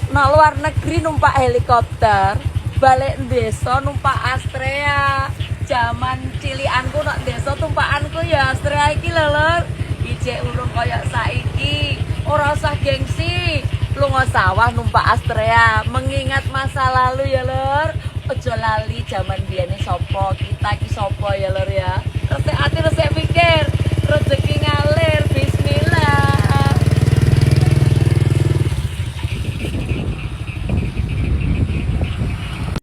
Nah luar negeri numpak helikopter, balik desa numpak Astrea. Zaman cilianku nak desa tumpakanku ya Astrea iki lho, Lur. Ijek urung koyo saiki. Ora usah gengsi. Lunga sawah numpak Astrea, mengingat masa lalu ya, Lur. Ojo lali zaman biyene sapa, kita iki sapa ya, Lur ya. Resik ati resik pikir.